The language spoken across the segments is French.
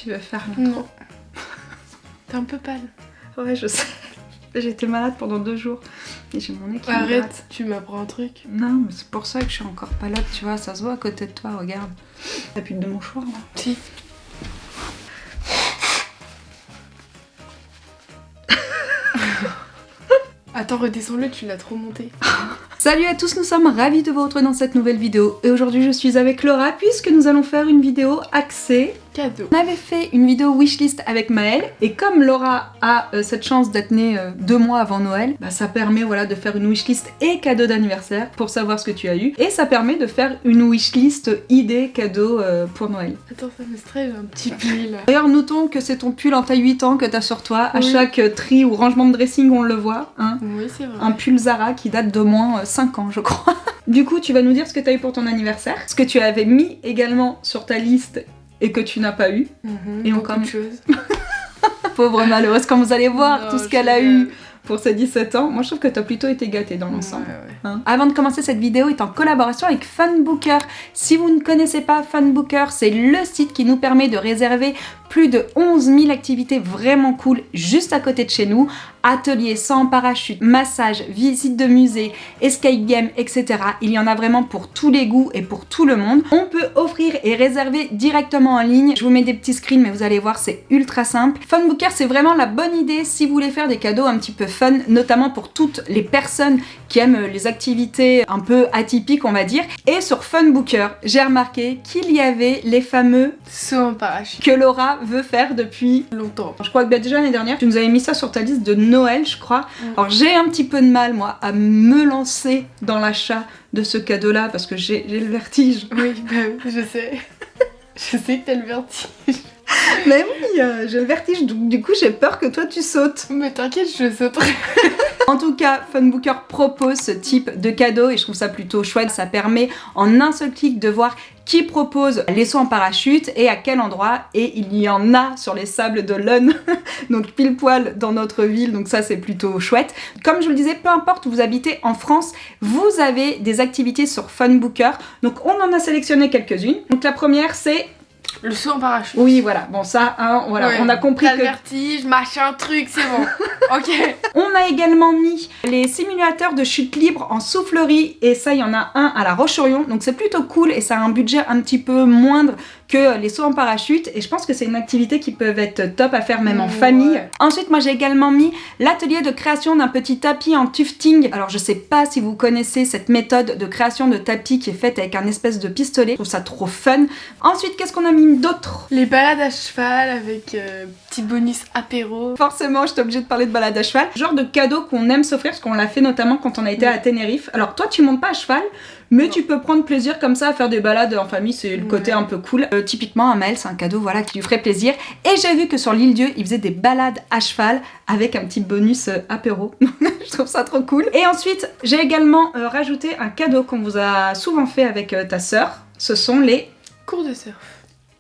tu veux faire l'intro. Non. T'es un peu pâle. Ouais, je sais. J'étais malade pendant 2 jours. Et j'ai mon nez qui me Arrête, gratte. tu m'apprends un truc. Non, mais c'est pour ça que je suis encore pas là, tu vois. Ça se voit à côté de toi, regarde. T'as plus de mouchoir, là. Si. Attends, redescends-le, tu l'as trop monté. Salut à tous, nous sommes ravis de vous retrouver dans cette nouvelle vidéo. Et aujourd'hui, je suis avec Laura puisque nous allons faire une vidéo axée. Cadeau. On avait fait une vidéo wishlist avec Maëlle et comme Laura a cette chance d'être née 2 mois avant Noël, bah, ça permet voilà, de faire une wishlist et cadeau d'anniversaire pour savoir ce que tu as eu. Et ça permet de faire une wishlist idée cadeau pour Noël. Attends, ça me stresse, j'ai un petit pli là. D'ailleurs, notons que c'est ton pull en taille 8 ans que t'as sur toi. À Oui. chaque tri ou rangement de dressing, on le voit. Hein. Oui, c'est vrai. Un pull Zara qui date de moins 5 ans, je crois. Du coup, tu vas nous dire ce que tu as eu pour ton anniversaire, ce que tu avais mis également sur ta liste et que tu n'as pas eu. Et Beaucoup encore de choses. Pauvre malheureuse, comme vous allez voir Non, tout ce qu'elle a je- eu pour ses 17 ans. Moi, je trouve que tu as plutôt été gâtée dans l'ensemble. Ouais. Hein. Avant de commencer, cette vidéo est en collaboration avec Funbooker. Si vous ne connaissez pas Funbooker, c'est le site qui nous permet de réserver plus de 11 000 activités vraiment cool juste à côté de chez nous. Ateliers, saut en parachute, massage, visite de musée, escape game, etc. Il y en a vraiment pour tous les goûts et pour tout le monde. On peut offrir et réserver directement en ligne. Je vous mets des petits screens, mais vous allez voir, c'est ultra simple. Funbooker, c'est vraiment la bonne idée si vous voulez faire des cadeaux un petit peu fun, notamment pour toutes les personnes qui aiment les activités un peu atypiques, on va dire. Et sur Funbooker, j'ai remarqué qu'il y avait les fameux Saut en parachute. que Laura veut faire depuis Longtemps. je crois que déjà l'année dernière, tu nous avais mis ça sur ta liste de Noël, je crois. Mm. Alors j'ai un petit peu de mal, moi, à me lancer dans l'achat de ce cadeau-là parce que j'ai le vertige. Oui, bah oui, je sais. Je sais que t'as le vertige. Mais oui, j'ai le vertige, donc du coup j'ai peur que toi tu sautes. Mais t'inquiète, je sauterai. En tout cas, Funbooker propose ce type de cadeau et je trouve ça plutôt chouette. Ça permet en un seul clic de voir qui propose les sauts en parachute et à quel endroit. Et il y en a sur les sables de l'Eun, donc pile poil dans notre ville, donc ça c'est plutôt chouette. Comme je vous le disais, peu importe où vous habitez en France, vous avez des activités sur Funbooker. Donc on en a sélectionné quelques-unes. Donc la première c'est... Le saut en parachute. Oui voilà, bon ça, hein, voilà, Ouais, on a compris t'as que... le vertige, machin, truc, c'est bon. Ok. On a également mis les simulateurs de chute libre en soufflerie et ça il y en a un à La Roche-sur-Yon, donc c'est plutôt cool et ça a un budget un petit peu moindre que les sauts en parachute et je pense que c'est une activité qui peut être top à faire même en famille. Ouais. Ensuite moi j'ai également mis l'atelier de création d'un petit tapis en tufting. Alors je sais pas si vous connaissez cette méthode de création de tapis qui est faite avec un espèce de pistolet, je trouve ça trop fun. Ensuite qu'est-ce qu'on a mis d'autre? Les balades à cheval avec petit bonus apéro. Forcément, j'étais obligée de parler de balade à cheval. Genre de cadeau qu'on aime s'offrir, parce qu'on l'a fait notamment quand on a été à Tenerife. Alors toi, tu montes pas à cheval, mais tu peux prendre plaisir comme ça à faire des balades en famille, c'est le côté un peu cool. Typiquement, à Maëlle, c'est un cadeau voilà, qui lui ferait plaisir. Et j'ai vu que sur l'île Dieu, ils faisaient des balades à cheval avec un petit bonus apéro. Je trouve ça trop cool. Et ensuite, j'ai également rajouté un cadeau qu'on vous a souvent fait avec ta sœur. Ce sont les... Cours de surf.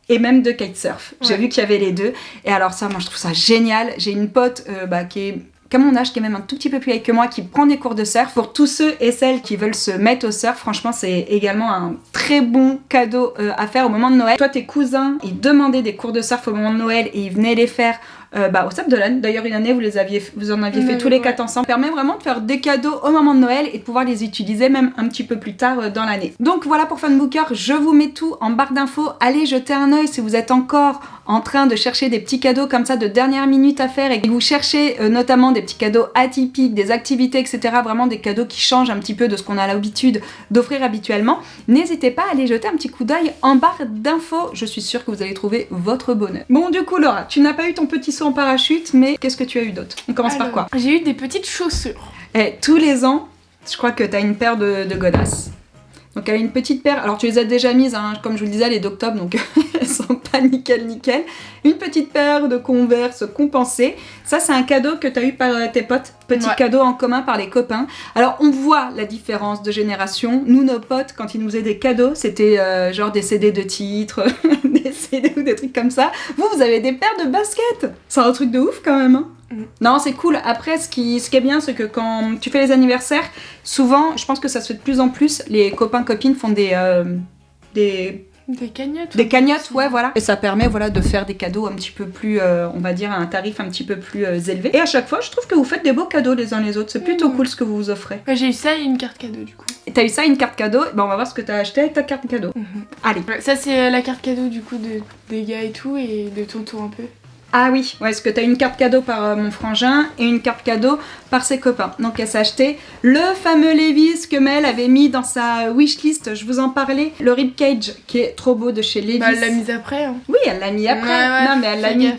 Et même de kitesurf. J'ai Ouais. vu qu'il y avait les deux. Et alors ça, moi je trouve ça génial. J'ai une pote qui est comme mon âge, qui est même un tout petit peu plus vieille que moi, qui prend des cours de surf. Pour tous ceux et celles qui veulent se mettre au surf, franchement c'est également un très bon cadeau à faire au moment de Noël. Toi tes cousins, ils demandaient des cours de surf au moment de Noël et ils venaient les faire au Sable de l'Eun. D'ailleurs une année vous en aviez fait tous les 4 ensemble. Ça permet vraiment de faire des cadeaux au moment de Noël et de pouvoir les utiliser même un petit peu plus tard dans l'année. Donc voilà pour Funbooker, je vous mets tout en barre d'infos. Allez jeter un œil si vous êtes encore en train de chercher des petits cadeaux comme ça de dernière minute à faire et que vous cherchez notamment des petits cadeaux atypiques, des activités, etc. Vraiment des cadeaux qui changent un petit peu de ce qu'on a l'habitude d'offrir habituellement. N'hésitez pas à aller jeter un petit coup d'œil en barre d'infos. Je suis sûre que vous allez trouver votre bonheur. Bon du coup Laura, tu n'as pas eu ton petit saut en parachute, mais qu'est-ce que tu as eu d'autre? On commence par quoi? J'ai eu des petites chaussures. Et tous les ans, je crois que tu as une paire de godasses. Donc elle a une petite paire, alors tu les as déjà mises, hein, comme je vous le disais, elle est d'octobre, donc elles sont pas nickel. Une petite paire de Converse compensée. Ça c'est un cadeau que tu as eu par tes potes, petit cadeau en commun par les copains. Alors on voit la différence de génération. Nous, nos potes, quand ils nous faisaient des cadeaux, c'était genre des CD de titres, des CD ou des trucs comme ça. Vous avez des paires de baskets. C'est un truc de ouf quand même, hein. Non, c'est cool. Après, ce qui est bien, c'est que quand tu fais les anniversaires, souvent, je pense que ça se fait de plus en plus, les copains-copines font des Des cagnottes. Des cagnottes, ouais, voilà. Et ça permet, voilà, de faire des cadeaux un petit peu plus, on va dire, à un tarif un petit peu plus élevé. Et à chaque fois, je trouve que vous faites des beaux cadeaux les uns les autres. C'est plutôt cool ce que vous vous offrez. Ouais, j'ai eu ça et une carte cadeau du coup. Et t'as eu ça, une carte cadeau. Ben, on va voir ce que t'as acheté avec ta carte cadeau. Allez. Ouais, ça c'est la carte cadeau du coup des gars et tout et de tonton un peu. Ah oui, ouais, parce que t'as une carte cadeau par mon frangin et une carte cadeau par ses copains. Donc elle s'est acheté le fameux Levi's que Mel avait mis dans sa wishlist, je vous en parlais. Le ribcage qui est trop beau de chez Levi's. Bah, elle l'a mis après. Hein. Oui, elle l'a mis après. Ouais, non, mais elle l'a mis. Ouais,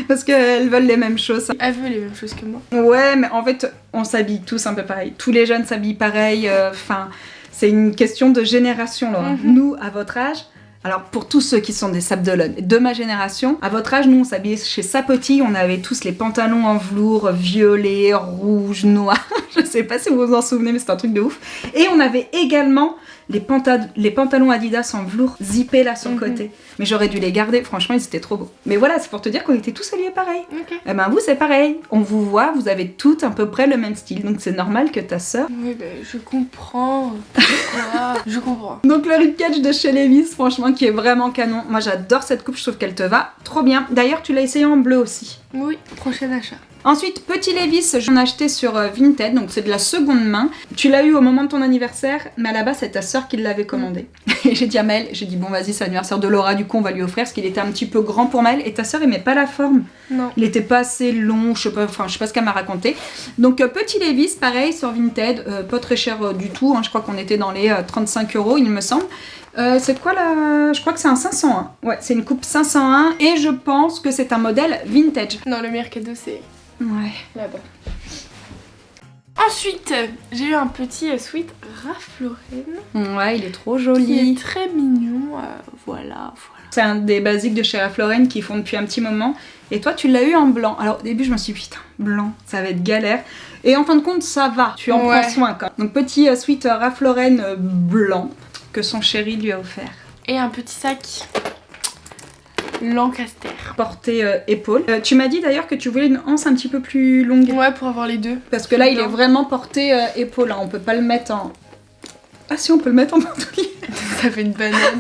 parce qu'elles veulent les mêmes choses. Elle veut les mêmes choses que moi. Ouais, mais en fait, on s'habille tous un peu pareil. Tous les jeunes s'habillent pareil. Enfin, c'est une question de génération, Laura. Nous, à votre âge. Alors pour tous ceux qui sont des Sabdelon de ma génération, à votre âge, nous on s'habillait chez Sapoti, on avait tous les pantalons en velours, violets, rouges, noirs, je sais pas si vous vous en souvenez mais c'est un truc de ouf. Et on avait également les pantalons Adidas en velours zippés là sur le côté. Mais j'aurais dû les garder, franchement ils étaient trop beaux. Mais voilà, c'est pour te dire qu'on était tous habillés pareil. Et ben vous c'est pareil, on vous voit, vous avez toutes à peu près le même style, donc c'est normal que ta sœur... Oui, bah, je comprends. Pourquoi je comprends. Donc le ribcage de chez Levi's, franchement qui est vraiment canon. Moi j'adore cette coupe, je trouve qu'elle te va trop bien. D'ailleurs tu l'as essayé en bleu aussi. Oui, prochain achat. Ensuite, petit Levi's, j'en ai acheté sur Vinted, donc c'est de la seconde main. Tu l'as eu au moment de ton anniversaire, mais à la base c'est ta soeur qui l'avait commandé. Et j'ai dit à Maëlle, j'ai dit bon vas-y c'est l'anniversaire de Laura, du coup on va lui offrir, parce qu'il était un petit peu grand pour Maëlle, et ta soeur aimait pas la forme. Non. Il était pas assez long, je sais pas ce qu'elle m'a raconté. Donc petit Levi's, pareil, sur Vinted, pas très cher du tout, hein, je crois qu'on était dans les 35 € il me semble. C'est quoi là? Je crois que c'est un 501. Ouais, c'est une coupe 501 et je pense que c'est un modèle vintage. Non, le meilleur cadeau c'est Ouais. là-bas. Ensuite, j'ai eu un petit sweat Ralph Lauren. Ouais, il est trop Qui joli. est très mignon. Voilà. C'est un des basiques de chez Ralph Lauren qui font depuis un petit moment. Et toi, tu l'as eu en blanc. Alors au début, je me suis dit, putain, blanc, ça va être galère. Et en fin de compte, ça va. Tu en prends soin quand même. Donc petit sweat Ralph Lauren blanc que son chéri lui a offert. Et un petit sac Lancaster. Porté épaule. Tu m'as dit d'ailleurs que tu voulais une anse un petit peu plus longue. Ouais, pour avoir les deux. Parce que là, il est vraiment porté épaule. Hein. On peut pas le mettre en... Ah si, on peut le mettre en bandoulière. Ça fait une banane.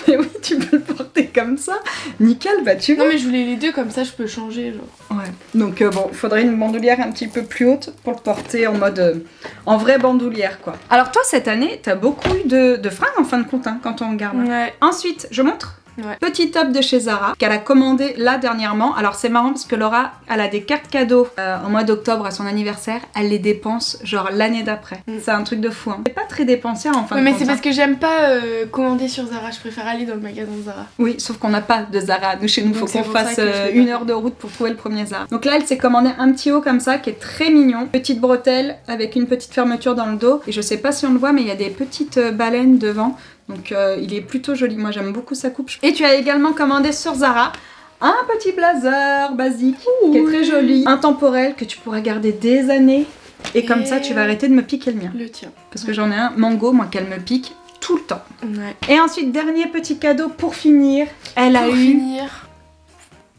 Mais oui, tu peux le porter comme ça. Nickel, bah tu vois. Non mais je voulais les deux, comme ça je peux changer genre. Ouais. Donc bon, il faudrait une bandoulière un petit peu plus haute pour le porter en mode... en vraie bandoulière quoi. Alors toi, cette année, t'as beaucoup eu de fringues en fin de compte, hein, quand on regarde. Ouais. Ensuite, je montre. Ouais. Petit top de chez Zara qu'elle a commandé là dernièrement. Alors c'est marrant parce que Laura, elle a des cartes cadeaux au mois d'octobre à son anniversaire. Elle les dépense genre l'année d'après. C'est un truc de fou. Hein. C'est pas très dépensière en fin de compte. Mais c'est parce que j'aime pas commander sur Zara. Je préfère aller dans le magasin Zara. Oui, sauf qu'on n'a pas de Zara. Nous chez nous, donc faut qu'on fasse 1 heure de route pour trouver le premier Zara. Donc là, elle s'est commandé un petit haut comme ça qui est très mignon. Petite bretelle avec une petite fermeture dans le dos. Et je sais pas si on le voit, mais il y a des petites baleines devant. Donc il est plutôt joli, moi j'aime beaucoup sa coupe. Et tu as également commandé sur Zara un petit blazer basique qui est très joli, intemporel, que tu pourras garder des années. Et comme ça tu vas arrêter de me piquer le mien. Le tien. Parce que j'en ai un mango, moi qu'elle me pique tout le temps. Ouais. Et ensuite, dernier petit cadeau pour finir, elle a eu...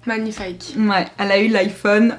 Magnifique. Ouais, elle a eu l'iPhone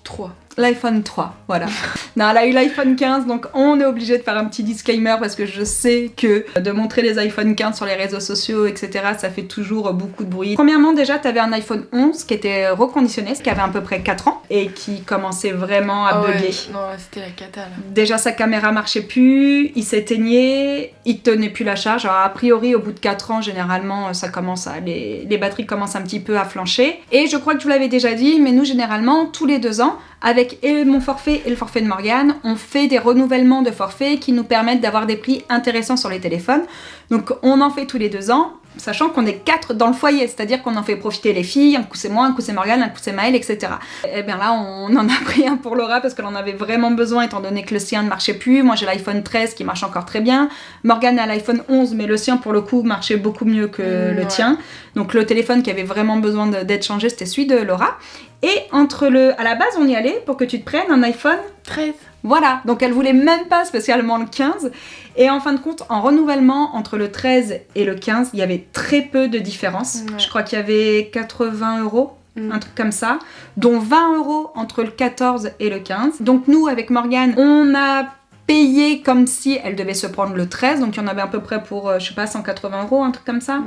3. L'iPhone 3, voilà. Non, elle a eu l'iPhone 15, donc on est obligé de faire un petit disclaimer parce que je sais que de montrer les iPhone 15 sur les réseaux sociaux, etc., ça fait toujours beaucoup de bruit. Premièrement, déjà, t'avais un iPhone 11 qui était reconditionné, qui avait à peu près 4 ans et qui commençait vraiment à bugger. Ouais. Non, c'était la cata là. Déjà, sa caméra marchait plus, il s'éteignait, il tenait plus la charge. Alors, a priori, au bout de 4 ans, généralement, ça commence à... les batteries commencent un petit peu à flancher. Et je crois que je vous l'avais déjà dit, mais nous, généralement, tous les 2 ans, avec mon forfait et le forfait de Morgane, on fait des renouvellements de forfait qui nous permettent d'avoir des prix intéressants sur les téléphones. Donc on en fait tous les 2 ans, sachant qu'on est 4 dans le foyer, c'est-à-dire qu'on en fait profiter les filles, un coup c'est moi, un coup c'est Morgane, un coup c'est Maëlle, etc. Et bien là, on en a pris un pour Laura parce qu'elle en avait vraiment besoin étant donné que le sien ne marchait plus. Moi j'ai l'iPhone 13 qui marche encore très bien. Morgane a l'iPhone 11, mais le sien pour le coup marchait beaucoup mieux que le tien. Donc le téléphone qui avait vraiment besoin d'être changé, c'était celui de Laura. Et à la base, on y allait pour que tu te prennes un iPhone 13. Voilà, donc elle voulait même pas spécialement le 15. Et en fin de compte, en renouvellement entre le 13 et le 15, il y avait très peu de différence. Ouais. Je crois qu'il y avait 80 €, un truc comme ça, dont 20 € entre le 14 et le 15. Donc nous, avec Morgane, on a payé comme si elle devait se prendre le 13, donc il y en avait à peu près pour, je sais pas, 180 €, un truc comme ça.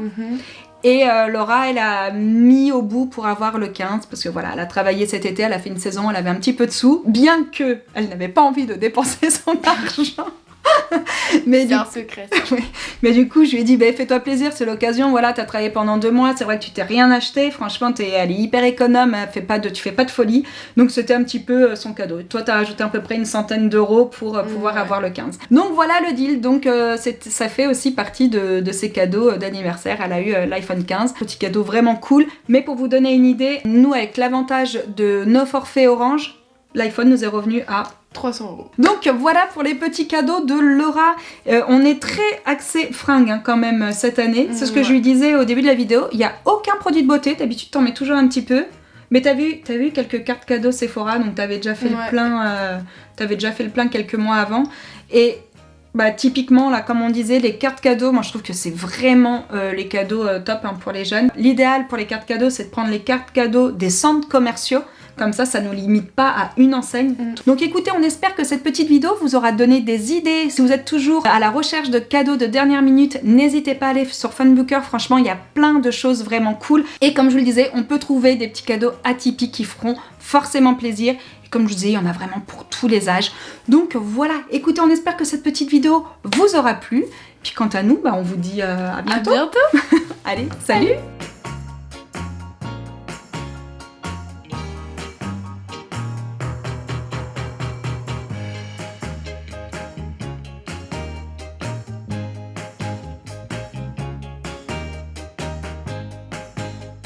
Et Laura, elle a mis au bout pour avoir le 15, parce que voilà, elle a travaillé cet été, elle a fait une saison, elle avait un petit peu de sous, bien que elle n'avait pas envie de dépenser son argent. C'est un secret. Ça. Ouais. Mais du coup, je lui ai dit, bah, fais-toi plaisir, c'est l'occasion, voilà, t'as travaillé pendant 2 mois, c'est vrai que tu t'es rien acheté, franchement, elle est hyper économe, tu fais pas de folie, donc c'était un petit peu son cadeau. Toi, t'as rajouté à peu près une centaine d'euros pour pouvoir avoir le 15. Donc voilà le deal, donc ça fait aussi partie de ses cadeaux d'anniversaire, elle a eu l'iPhone 15, petit cadeau vraiment cool, mais pour vous donner une idée, nous, avec l'avantage de nos forfaits Orange, l'iPhone nous est revenu à 300 €. Donc voilà pour les petits cadeaux de Laura. On est très axé fringues quand même cette année. C'est ce que je lui disais au début de la vidéo. Il n'y a aucun produit de beauté. D'habitude, t'en mets toujours un petit peu. Mais t'as vu quelques cartes cadeaux Sephora, donc t'avais déjà fait le plein. T'avais déjà fait le plein quelques mois avant. Et bah typiquement là, comme on disait, les cartes cadeaux, moi je trouve que c'est vraiment les cadeaux top pour les jeunes. L'idéal pour les cartes cadeaux, c'est de prendre les cartes cadeaux des centres commerciaux. Comme ça nous limite pas à une enseigne. Donc écoutez, on espère que cette petite vidéo vous aura donné des idées. Si vous êtes toujours à la recherche de cadeaux de dernière minute, n'hésitez pas à aller sur Funbooker. Franchement, il y a plein de choses vraiment cool. Et comme je vous le disais, on peut trouver des petits cadeaux atypiques qui feront forcément plaisir. Et comme je vous disais, il y en a vraiment pour tous les âges. Donc voilà, écoutez, on espère que cette petite vidéo vous aura plu. Puis quant à nous, on vous dit à bientôt. À bientôt. Allez, salut.